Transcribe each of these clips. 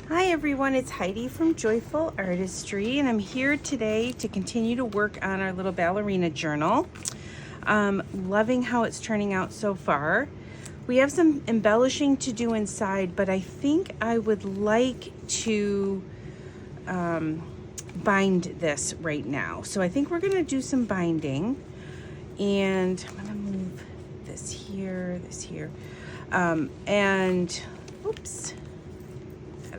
Hi everyone, it's Heidi from Joyful Artistry, and I'm here today to continue to work on our little ballerina journal. Loving how it's turning out so far. We have some embellishing to do inside, but I think I would like to bind this right now. So I think we're gonna do some binding, and I'm gonna move this here, and oops.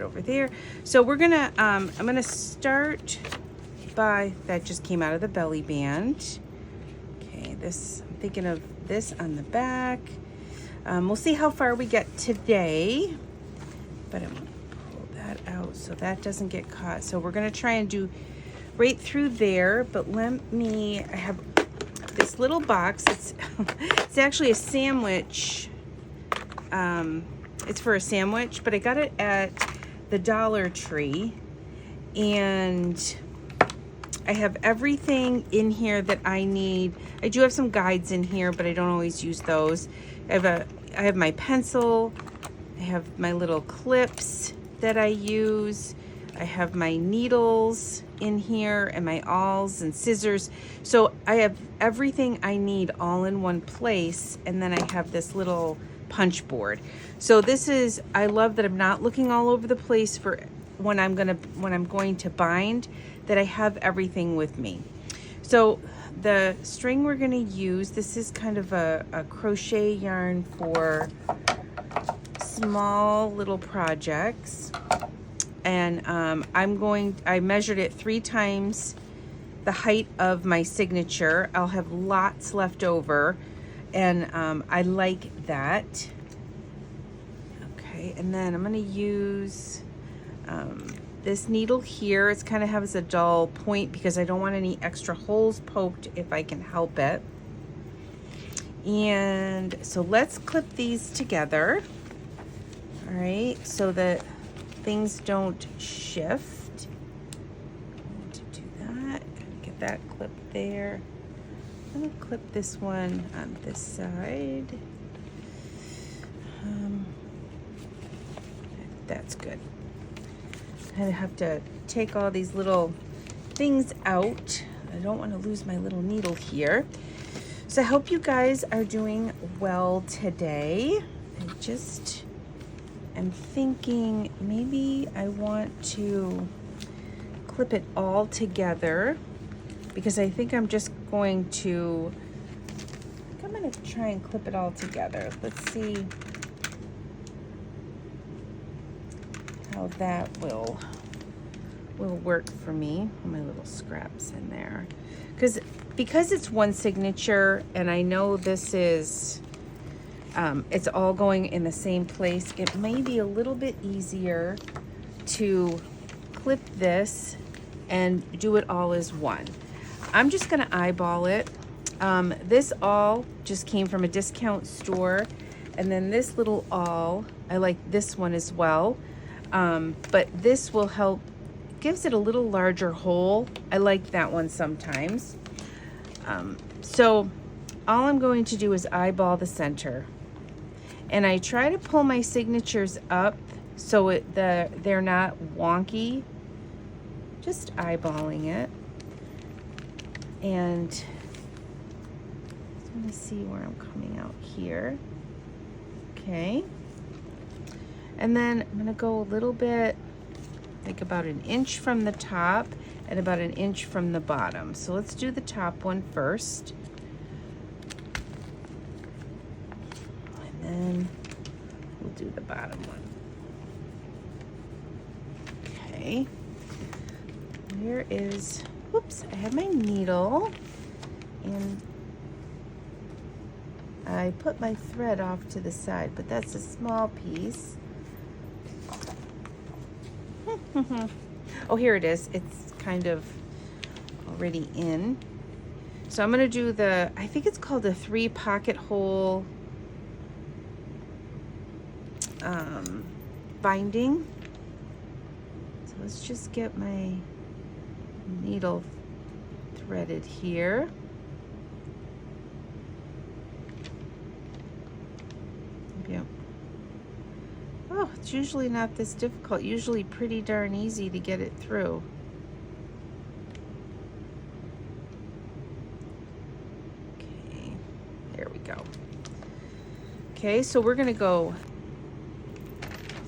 Over there. So we're gonna I'm gonna start by, that just came out of the belly band. Okay, this, I'm thinking of this on the back. We'll see how far we get today, but I'm gonna pull that out so that doesn't get caught. So we're gonna try and do right through there, but I have this little box. It's actually a sandwich. It's for a sandwich, but I got it at the Dollar Tree, and I have everything in here that I need. I do have some guides in here, but I don't always use those. I have my pencil, I have my little clips that I use, I have my needles in here, and my awls and scissors. So I have everything I need all in one place, and then I have this little punch board. So this is, I love that I'm not looking all over the place for when I'm going to bind, that I have everything with me. So the string we're going to use, this is kind of a crochet yarn for small little projects, and I measured it 3 times the height of my signature. I'll have lots left over, and I like that. Okay, and then I'm going to use this needle here. It's kind of has a dull point because I don't want any extra holes poked if I can help it. And so let's clip these together. All right, so that things don't shift. To do that, get that clip there. I'm gonna clip this one on this side. That's good. I have to take all these little things out. I don't want to lose my little needle here. So I hope you guys are doing well today. I just am thinking maybe I want to clip it all together, because I think I'm just going to, I'm going to try and clip it all together. Let's see how that will work for me. My little scraps in there, because it's one signature, and I know this is it's all going in the same place. It may be a little bit easier to clip this and do it all as one. I'm just gonna eyeball it. This awl just came from a discount store, and then this little awl, I like this one as well. But this will help, gives it a little larger hole. I like that one sometimes. So all I'm going to do is eyeball the center, and I try to pull my signatures up so they're not wonky. Just eyeballing it. And let me see where I'm coming out here. Okay. And then I'm gonna go a little bit, like about 1 inch from the top and about 1 inch from the bottom. So let's do the top one first. And then we'll do the bottom one. Okay. Here is, whoops, I have my needle, and I put my thread off to the side, but that's a small piece. Oh, here it is. It's kind of already in. So I'm going to do the, I think it's called the 3 pocket hole binding. So let's just get my needle threaded here. Yep. Oh, It's usually not this difficult, usually pretty darn easy to get it through. Okay, there we go. Okay, so we're gonna go,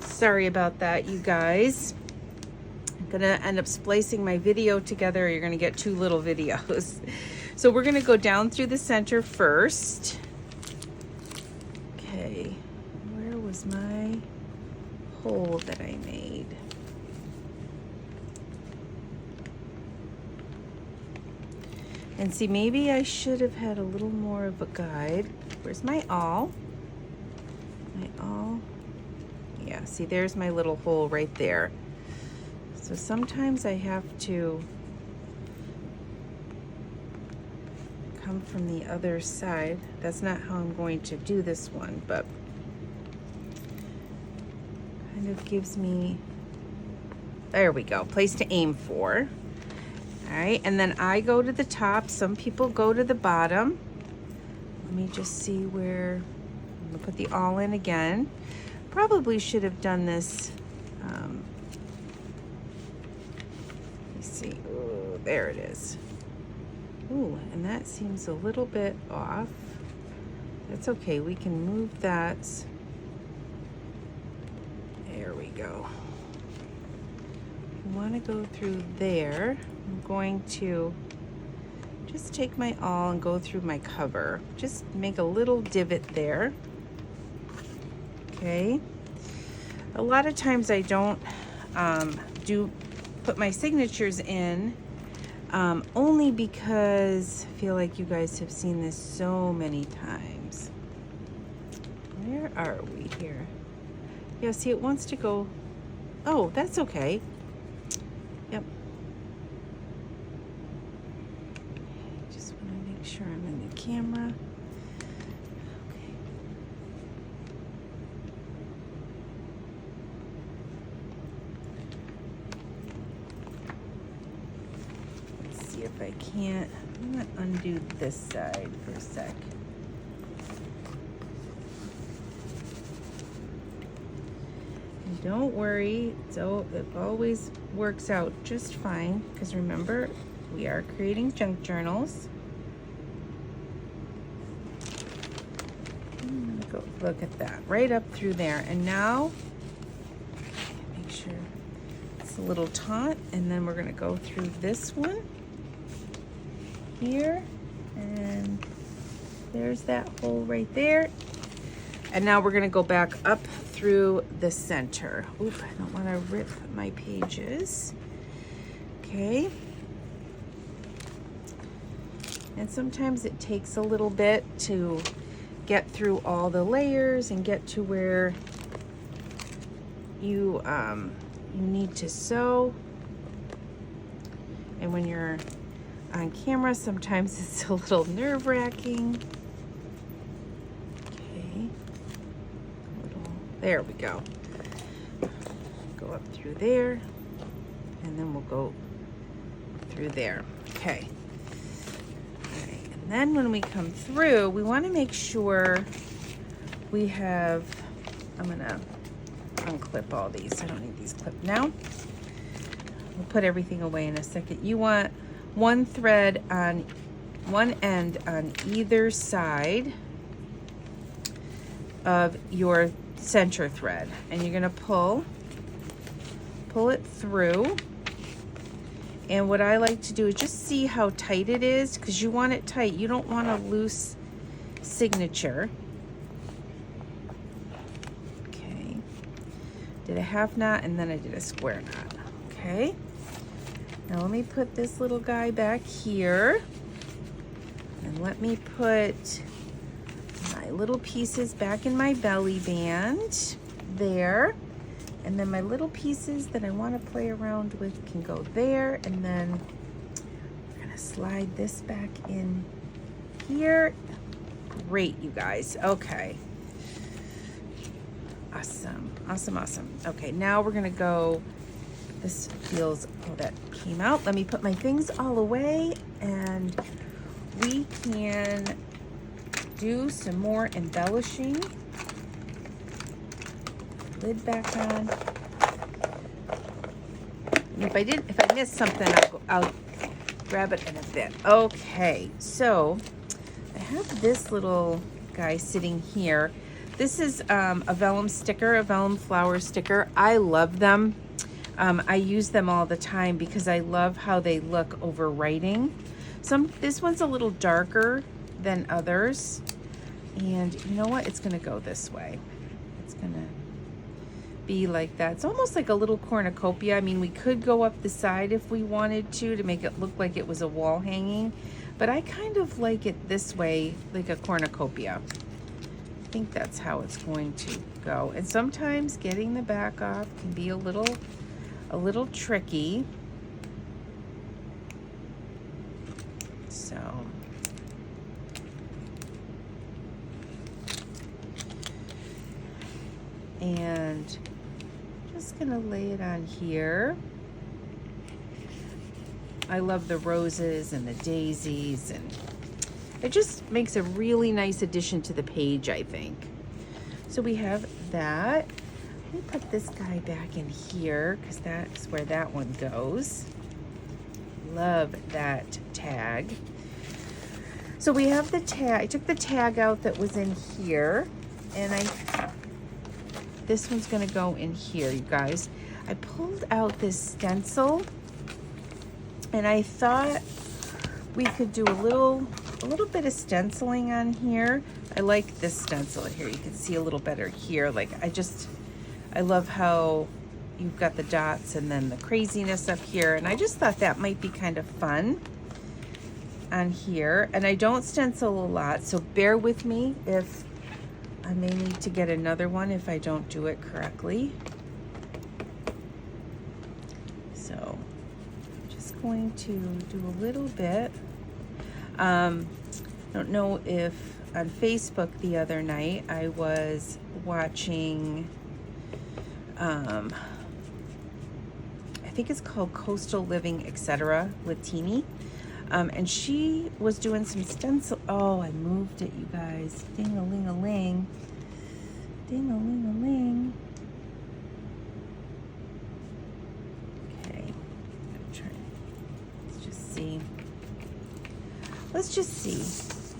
sorry about that, you guys. I'm gonna end up splicing my video together. You're gonna get two little videos. So we're gonna go down through the center first. Okay, where was my hole that I made? And see, maybe I should have had a little more of a guide. Where's my awl? My awl. Yeah, see, there's my little hole right there. So sometimes I have to come from the other side. That's not how I'm going to do this one, but kind of gives me, there we go, place to aim for. All right, and then I go to the top. Some people go to the bottom. Let me just see where, I'm gonna put the awl in again. Probably should have done this, let me see, ooh, there it is. Ooh, and that seems a little bit off. That's okay, we can move that. There we go. I want to go through there. I'm going to just take my awl and go through my cover. Just make a little divot there. Okay. A lot of times I don't put my signatures in, only because I feel like you guys have seen this so many times. Where are we here? Yeah, see, it wants to go, oh, that's okay. Yep. Just want to make sure I'm in the camera. Okay. Let's see if I can't, I'm going to undo this side for a sec. Don't worry, so it always works out just fine, because remember, we are creating junk journals. I'm gonna go look at that, right up through there. And now, make sure it's a little taut, and then we're gonna go through this one here, and there's that hole right there. And now we're gonna go back up through the center. Oop, I don't wanna rip my pages. Okay. And sometimes it takes a little bit to get through all the layers and get to where you need to sew. And when you're on camera, sometimes it's a little nerve-wracking. There we go. Go up through there, and then we'll go through there. Okay. All right. And then when we come through, we want to make sure we have, I'm gonna unclip all these. I don't need these clipped now. We'll put everything away in a second. You want one thread on one end on either side of your center thread, and you're gonna pull it through. And what I like to do is just see how tight it is, because you want it tight. You don't want a loose signature. Okay, did a half knot and then I did a square knot. Okay, now let me put this little guy back here, and let me put my little pieces back in my belly band there, and then my little pieces that I want to play around with can go there, and then we're gonna slide this back in here. Great, you guys. Okay, awesome, awesome, awesome. Okay, now we're gonna go, this feels, oh, that came out. Let me put my things all away, and we can do some more embellishing lid back on. And if I missed something, I'll grab it in a bit. Okay, so I have this little guy sitting here. This is a vellum sticker, a vellum flower sticker. I love them. I use them all the time because I love how they look over writing. This one's a little darker than others. And you know what? It's gonna go this way. It's gonna be like that. It's almost like a little cornucopia. I mean, we could go up the side if we wanted to make it look like it was a wall hanging, but I kind of like it this way, like a cornucopia. I think that's how it's going to go. And sometimes getting the back off can be a little tricky. So and just gonna lay it on here. I love the roses and the daisies, and it just makes a really nice addition to the page, I think. So we have that. Let me put this guy back in here because that's where that one goes. Love that tag. So we have the tag. I took the tag out that was in here, and this one's gonna go in here, you guys. I pulled out this stencil, and I thought we could do a little bit of stenciling on here. I like this stencil here. You can see a little better here. Like I love how you've got the dots and then the craziness up here. And I just thought that might be kind of fun on here. And I don't stencil a lot, so bear with me if I may need to get another one if I don't do it correctly. So I'm just going to do a little bit. I don't know if on Facebook the other night I was watching, I think it's called Coastal Living, etc. with Teeny. And she was doing some stencil. Oh, I moved it, you guys. Ding-a-ling-a-ling. Ding-a-ling-a-ling. Okay. Let's just see.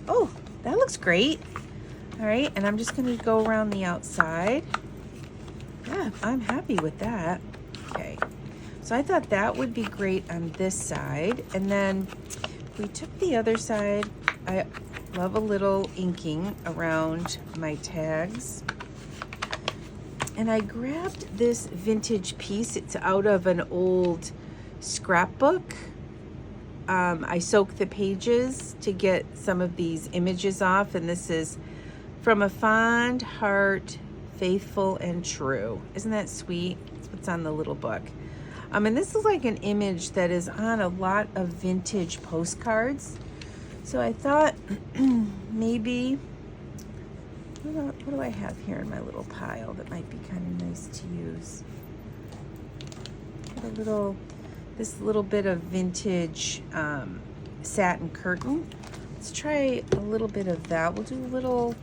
Oh, that looks great. All right, and I'm just going to go around the outside. Yeah, I'm happy with that. Okay. So I thought that would be great on this side. And then we took the other side. I love a little inking around my tags. And I grabbed this vintage piece. It's out of an old scrapbook. I soaked the pages to get some of these images off. And this is From a Fond Heart, Faithful and True. Isn't that sweet? That's what's on the little book. And this is like an image that is on a lot of vintage postcards. So I thought maybe, what do I have here in my little pile that might be kind of nice to use? Get this little bit of vintage satin curtain. Let's try a little bit of that. We'll do a little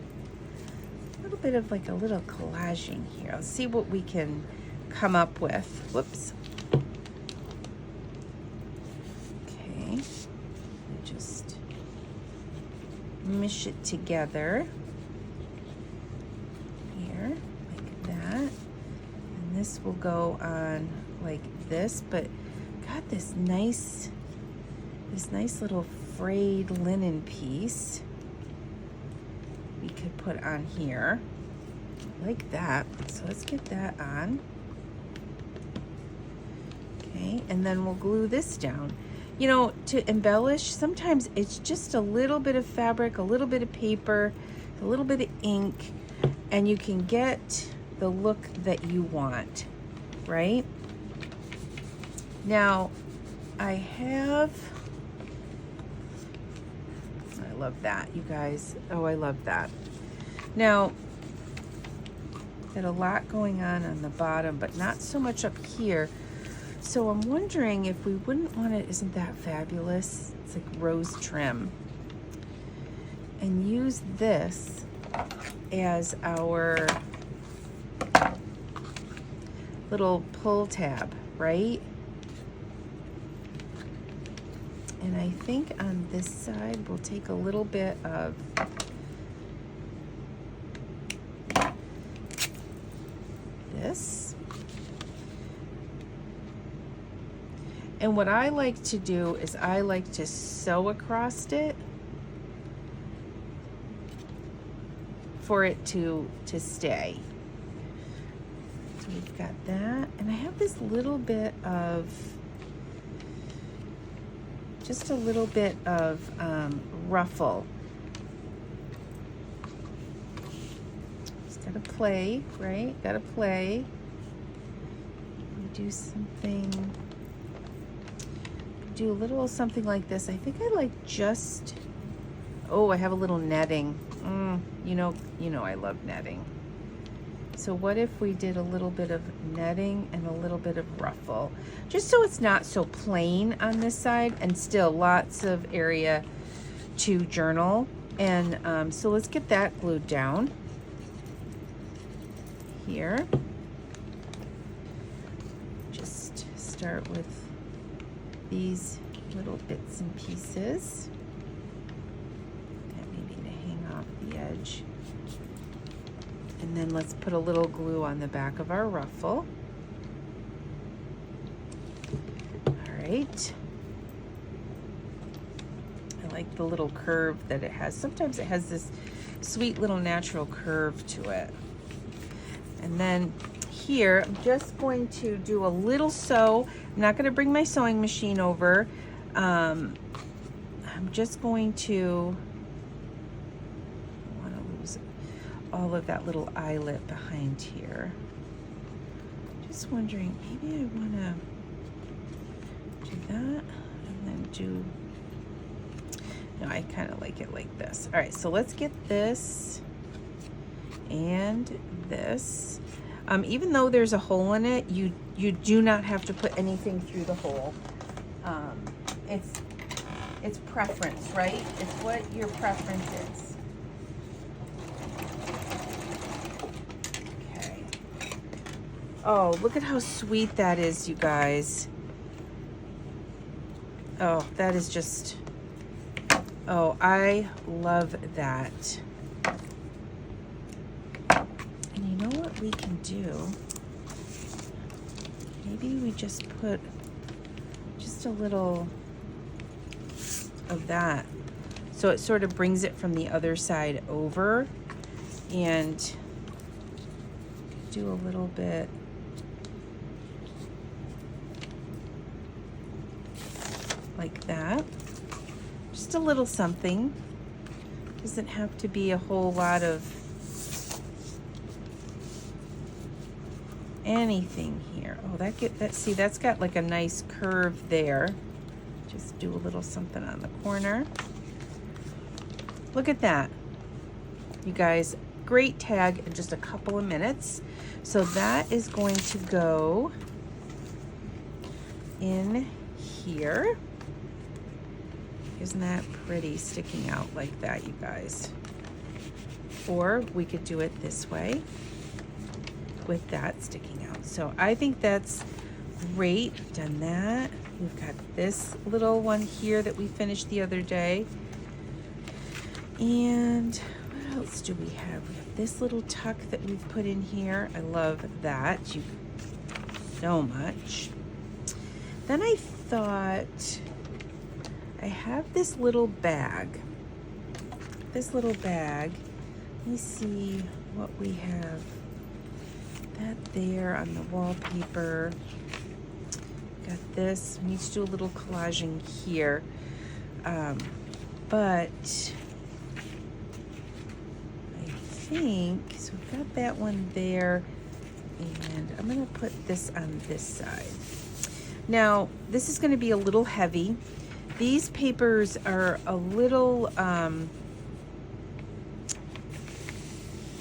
bit of like a little collaging here. Let's see what we can come up with. Whoops. Just mush it together here like that, and this will go on like this, but got this nice little frayed linen piece we could put on here like that. So let's get that on. Okay, and then we'll glue this down. You know, to embellish, sometimes it's just a little bit of fabric, a little bit of paper, a little bit of ink, and you can get the look that you want, right? Now, I love that, you guys. Oh, I love that. Now, got a lot going on the bottom, but not so much up here. So I'm wondering if we wouldn't want it, isn't that fabulous? It's like rose trim. And use this as our little pull tab, right? And I think on this side, we'll take a little bit of this. And what I like to do is I like to sew across it for it to stay. So we've got that. And I have this little bit of, just a little bit of ruffle. Just gotta play, right? Gotta play. Do something, do a little something like this. I think I like just, oh, I have a little netting. You know I love netting. So what if we did a little bit of netting and a little bit of ruffle, just so it's not so plain on this side and still lots of area to journal. And so let's get that glued down here. Just start with these little bits and pieces. That maybe to hang off the edge. And then let's put a little glue on the back of our ruffle. All right. I like the little curve that it has. Sometimes it has this sweet little natural curve to it. And then here, I'm just going to do a little sew. I'm not going to bring my sewing machine over. I'm just going to, I want to lose all of that little eyelet behind here. Just wondering, maybe I want to do that and then do, no, I kind of like it like this. All right, so let's get this and this. Even though there's a hole in it, you do not have to put anything through the hole. It's preference, right? It's what your preference is. Okay. Oh, look at how sweet that is, you guys. Oh, that is just, oh, I love that. And you know what we can do? Maybe we just put just a little of that, so it sort of brings it from the other side over, and do a little bit like that. Just a little something. Doesn't have to be a whole lot of anything here. Oh, see, that's got like a nice curve there. Just do a little something on the corner. Look at that, you guys. Great tag in just a couple of minutes. So that is going to go in here. Isn't that pretty, sticking out like that, you guys? Or we could do it this way with that sticking out. So I think that's great. We've done that. We've got this little one here that we finished the other day. And what else do we have? We have this little tuck that we've put in here. I love that so much. Then I thought, I have this little bag. Let me see what we have. That there on the wallpaper. Got this. We need to do a little collaging here. But I think, so we've got that one there. And I'm going to put this on this side. Now, this is going to be a little heavy. These papers are a little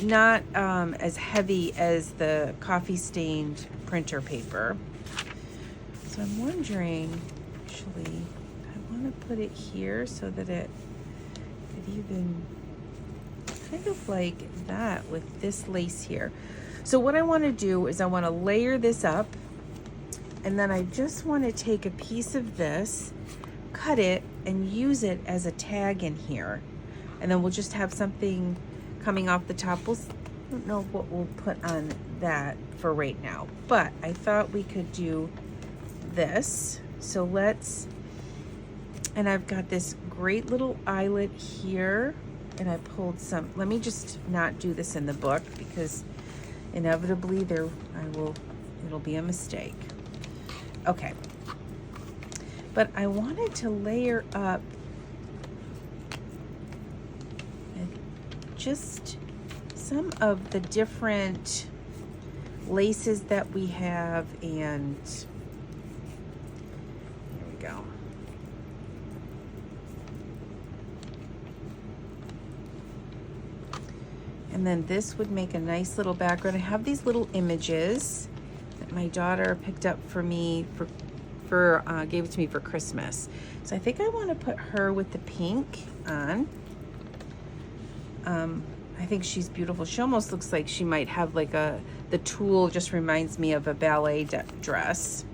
not as heavy as the coffee stained printer paper. So I'm wondering, actually, I want to put it here so that it could even kind of like that with this lace here. So what I want to do is I want to layer this up, and then I just want to take a piece of this, cut it, and use it as a tag in here. And then we'll just have something coming off the top. I don't know what we'll put on that for right now, but I thought we could do this. So let's, and I've got this great little eyelet here, and I pulled some, let me just not do this in the book because inevitably it'll be a mistake. Okay. But I wanted to layer up just some of the different laces that we have, and here we go. And then this would make a nice little background. I have these little images that my daughter picked up for me gave it to me for Christmas. So I think I want to put her with the pink on. I think she's beautiful. She almost looks like she might have like the tulle just reminds me of a ballet dress.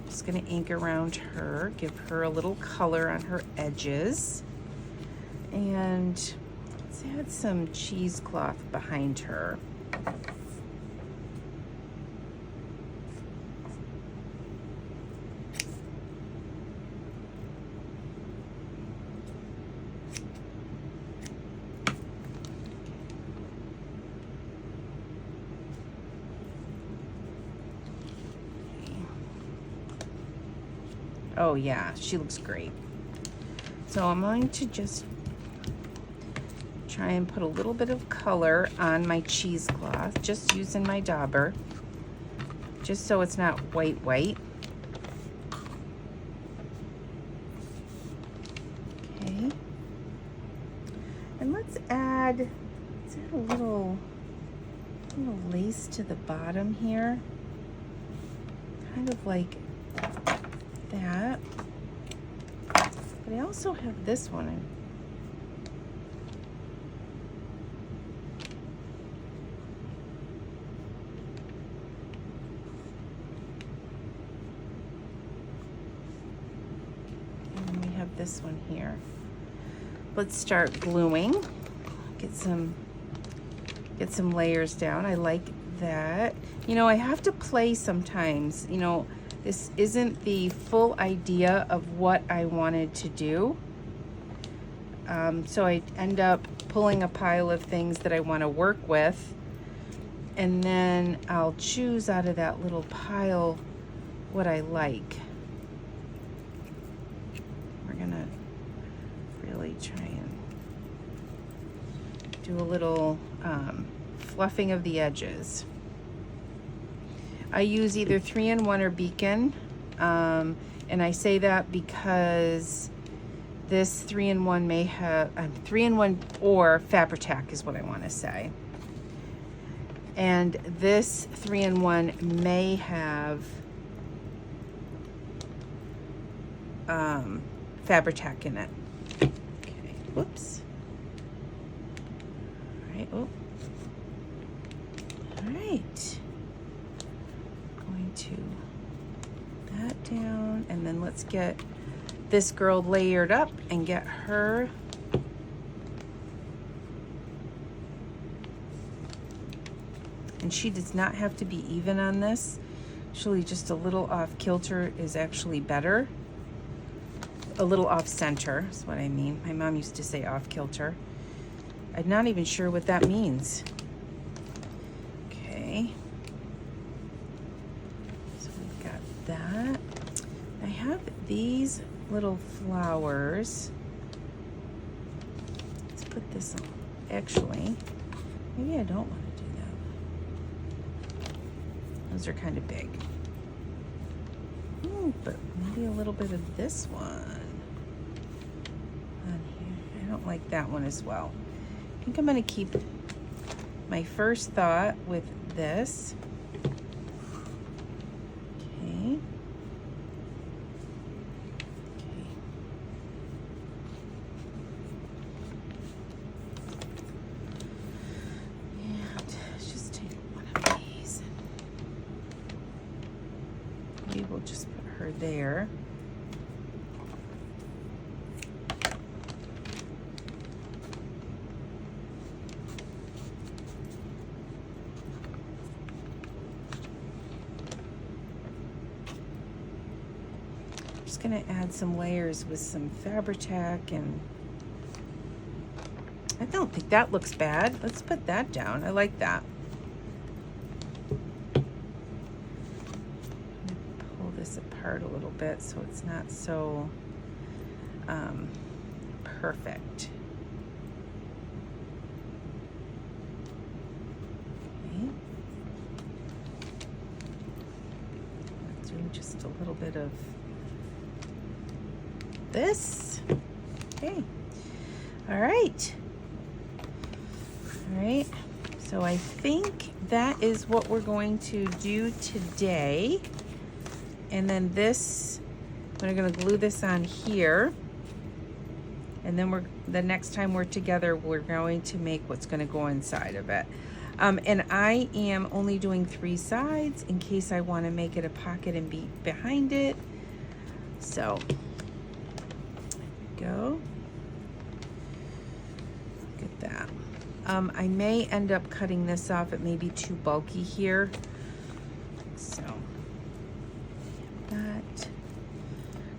Just gonna ink around her, give her a little color on her edges. And let's add some cheesecloth behind her. Oh yeah, she looks great. So I'm going to just try and put a little bit of color on my cheesecloth, just using my dauber, just so it's not white. Okay. And let's add a little lace to the bottom here, kind of like that. But I also have this one. And then we have this one here. Let's start gluing. Get some layers down. I like that. You know, I have to play sometimes. You know, this isn't the full idea of what I wanted to do. So I end up pulling a pile of things that I want to work with, and then I'll choose out of that little pile what I like. We're gonna really try and do a little fluffing of the edges. I use either 3-in-1 or Beacon, and I say that because this 3-in-1 may have 3-in-1 or Fabri-Tac is what I want to say, and this 3-in-1 may have Fabri-Tac in it. Okay, whoops. All right, oh, all right. To that down, and then let's get this girl layered up and get her and she does not have to be even on this. Actually, just a little off kilter is actually better. A little off center is what I mean. My mom used to say off kilter. I'm not even sure what that means. Okay. That. I have these little flowers. Let's put this on. Actually, maybe I don't want to do that. Those are kind of big. Ooh, but maybe a little bit of this one on here. I don't like that one as well. I think I'm going to keep my first thought with this. maybe we'll just put her there. Just gonna add some layers with some Fabri-Tac, and I don't think that looks bad. Let's put that down. I like that. Pull this apart a little bit so it's not so perfect. Okay. Let's do just a little bit of this. Okay. All right. All right. So I think that is what we're going to do today. And then this, we're going to glue this on here. And then the next time we're together, we're going to make what's going to go inside of it. And I am only doing 3 sides in case I want to make it a pocket and be behind it. So go. Look at that. I may end up cutting this off. It may be too bulky here. So that.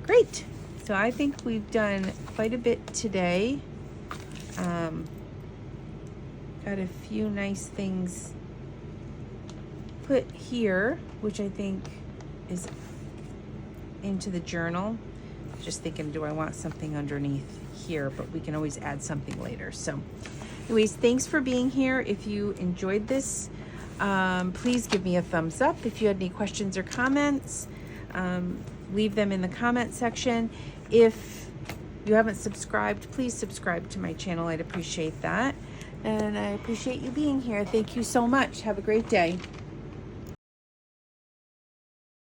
Great. So I think we've done quite a bit today. Got a few nice things put here, which I think is into the journal. Just thinking, do I want something underneath here? But we can always add something later. So anyways, thanks for being here. If you enjoyed this, please give me a thumbs up. If you had any questions or comments, leave them in the comment section. If you haven't subscribed, please subscribe to my channel. I'd appreciate that. And I appreciate you being here. Thank you so much. Have a great day.